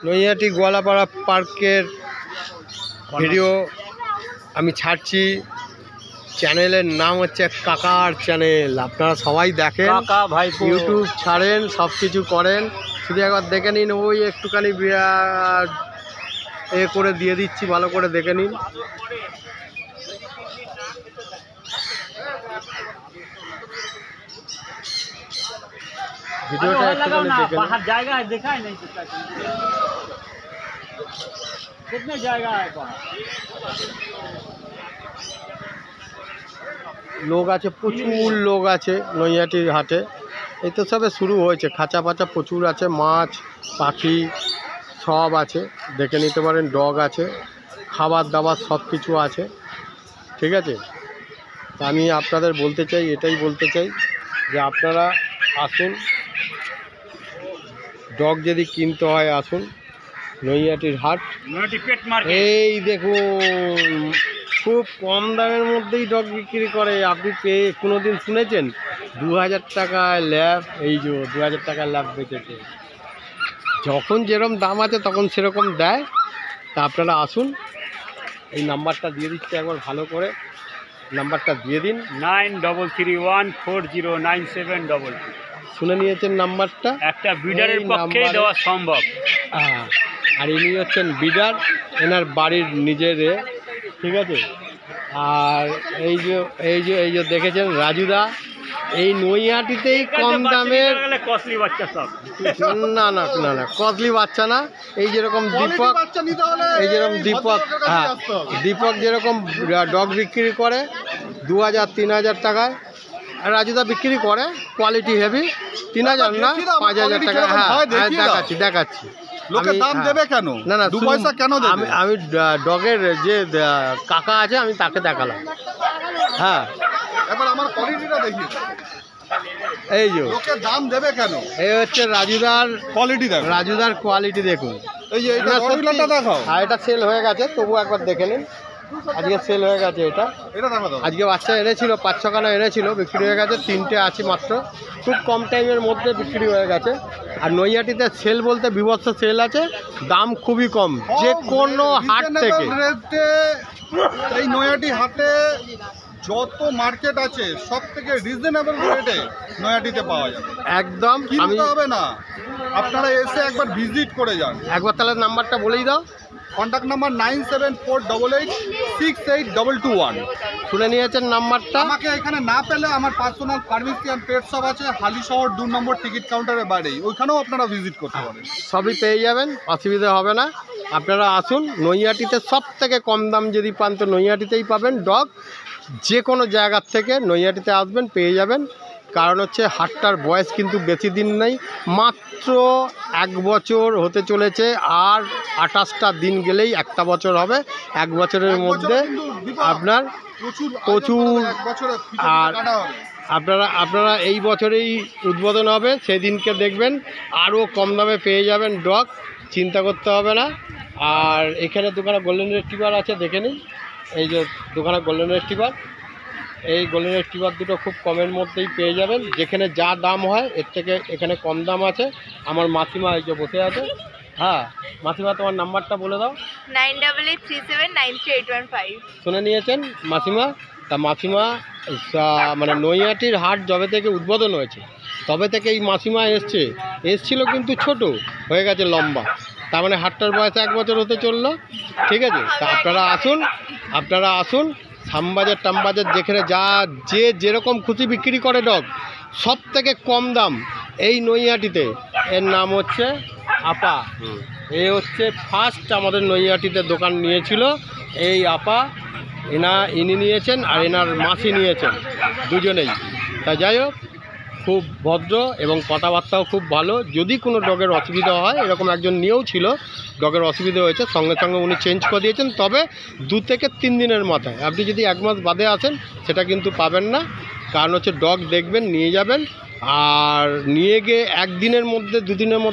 নৈহাটি গোয়ালাপাড়া পার্কের ভিডিও আমি ছাড়ছি। চ্যানেলের নাম হচ্ছে কাকার চ্যানেল। আপনারা সবাই দেখেন, কাকা ভাই ইউটিউব ছাড়েন, সব কিছু করেন, শুধু একবার দেখে নিন। ওই একটুখানি এ করে দিয়ে দিচ্ছি, ভালো করে দেখে নিন। ভিডিওটা একটুখানি দেখে নিন। জায়গা দেখাই नहीं कितने জায়গা है লোক আছে, প্রচুর লোক আছে নৈহাটির হাটে। এই তো সবে শুরু হয়েছে। খাঁচা পাচা প্রচুর আছে, মাছ পাখি সব আছে, দেখে নিতে পারেন। ডগ আছে, খাবার দাবার সব কিছু আছে, ঠিক আছে। তা আমি আপনাদের বলতে চাই, এটাই বলতে চাই যে আপনারা আসুন, ডগ যদি কিনতে হয় আসুন নৈহাটির হাট। এই দেখুন, খুব কম দামের মধ্যেই ডগ বিক্রি করে। আপনি পেয়ে কোনো দিন শুনেছেন 2000 টাকায় ল্যাব? এই যে 2000 টাকার ল্যাব বেচেছে। যখন যেরকম দাম আছে তখন সেরকম দেয়। তা আপনারা আসুন। এই নাম্বারটা দিয়ে দিচ্ছে, একবার ভালো করে নাম্বারটা দিয়ে দিন। 9331409722। শুনে নিয়েছেন নাম্বারটা? একটা বিডারের পক্ষেই দেওয়া সম্ভব। হ্যাঁ, আর ইনি হচ্ছেন বিডার, এনার বাড়ির নিজের, ঠিক আছে। আর এই যে দেখেছেন রাজুদা, এই নৈহাটিতেই কম দামের কস্টলি বাচ্চা সব। না না না না, কস্টলি বাচ্চা না। এই যেরকম দীপক, এই যেরকম দীপক, হ্যাঁ দীপক যেরকম ডগ বিক্রি করে 2000-3000 টাকায়, আর রাজুদা বিক্রি করে কোয়ালিটি হেভি 3000 না 5000 টাকা। হ্যাঁ দেখাচ্ছি। লোকে দাম দেবে কেন? না না, 2 পয়সা কেন দেবে? আমি ডগের যে কাকা আছে আমি তাকে দেখালাম। হ্যাঁ, এবার আমার কোয়ালিটিটা দেখি। এই যে লোকে দাম দেবে কেন? এই হচ্ছে রাজুদার কোয়ালিটি দেখো, রাজুদার কোয়ালিটি দেখুন। এই যে এটা রডগুলোটা দেখাও। আর এটা সেল হয়ে গেছে, তবু একবার দেখে নিন। আজকে সেল হয়ে গেছে এটা দেখো দাও। আজকে বাচ্চা এনেছিল 5-6খানা এনেছিল, বিক্রি হয়ে গেছে। 3টে আছে মাত্র, খুব কম টাইমের মধ্যে বিক্রি হয়ে গেছে। আর নৈহাটিতে সেল বলতে বিভৎস সেল আছে, দাম খুবই কম যে কোনো হাট থেকে। এই নৈহাটি হাটে যত মার্কেট আছে সব থেকে রিজনেবল রেটে নৈহাটিতে পাওয়া যাবে। একদম কিনতে হবে না, আপনারা এসে একবার ভিজিট করে যান। একবার তাহলে নাম্বারটা বলেই দাও। Contact number 9748868221। শুনে নিয়েছেন নাম্বারটা। আমাকে এখানে না পেলে আমার পার্সোনাল ফার্মেসি পেট শপ আছে হালি শহর 2 নম্বর টিকিট কাউন্টারের বাইরেই, ওইখানেও আপনারা ভিজিট করতে পারেন। সবই পেয়ে যাবেন, অসুবিধা হবে না। আপনারা আসুন নৈহাটিতে। সব থেকে কম দাম যদি পান তো নৈহাটিতেই পাবেন ডগ। যে কোনো জায়গার থেকে নৈহাটিতে আসবেন, পেয়ে যাবেন। কারণ হচ্ছে হাটটার বয়স কিন্তু বেশি দিন নেই, মাত্র 1 বছর হতে চলেছে। আর 28টা দিন গেলেই 1টা বছর হবে। 1 বছরের মধ্যে আপনার প্রচুর। আর আপনারা এই বছরেই উদ্বোধন হবে, সেদিনকে দেখবেন আরও কম দামে পেয়ে যাবেন ডগ, চিন্তা করতে হবে না। আর এখানে দোকানে গোল্ডেন রিট্রিভার আছে, দেখে নিন। এই যে দোকানে গোল্ডেন রিট্রিভার, এই গোল্ডেন রিট্রিভার দুটো খুব কমের মধ্যেই পেয়ে যাবেন। যেখানে যা দাম হয় এর থেকে এখানে কম দাম আছে। আমার মাসিমা এই যে বসে আছে। হ্যাঁ মাসিমা, তোমার নাম্বারটা বলে দাও। 9837933815। শুনে নিয়েছেন মাসিমা? তা মাসিমা মানে নৈহাটির হাট যবে থেকে উদ্বোধন হয়েছে তবে থেকে এই মাসিমা এসছিল, কিন্তু ছোট হয়ে গেছে, লম্বা। তার মানে হাটটার বয়স 1 বছর হতে চললো, ঠিক আছে। তা আপনারা আসুন শ্যামবাজার টামবাজার, যেখানে যে যেরকম খুশি বিক্রি করে ডগ, সব থেকে কম দাম এই নৈহাটিতে। এর নাম হচ্ছে আপা। এ হচ্ছে ফার্স্ট আমাদের নৈহাটিতে দোকান নিয়েছিল এই আপা। ইনি নিয়েছেন আর এনার মাসি নিয়েছেন, দুজনেই। তা যাই হোক, খুব ভদ্র এবং কথাবার্তাও খুব ভালো। যদি কোনো ডগের অসুবিধা হয়, এরকম একজন নিয়েও ছিল, ডগের অসুবিধা হয়েছে, সঙ্গে সঙ্গে উনি চেঞ্জ করে দিয়েছেন। তবে 2 থেকে 3 দিনের মাথায়, আপনি যদি 1 মাস বাদে আসেন সেটা কিন্তু পাবেন না। কারণ হচ্ছে ডগ দেখবেন, নিয়ে যাবেন, আর নিয়ে গিয়ে 1 দিনের মধ্যে 2 দিনের মধ্যে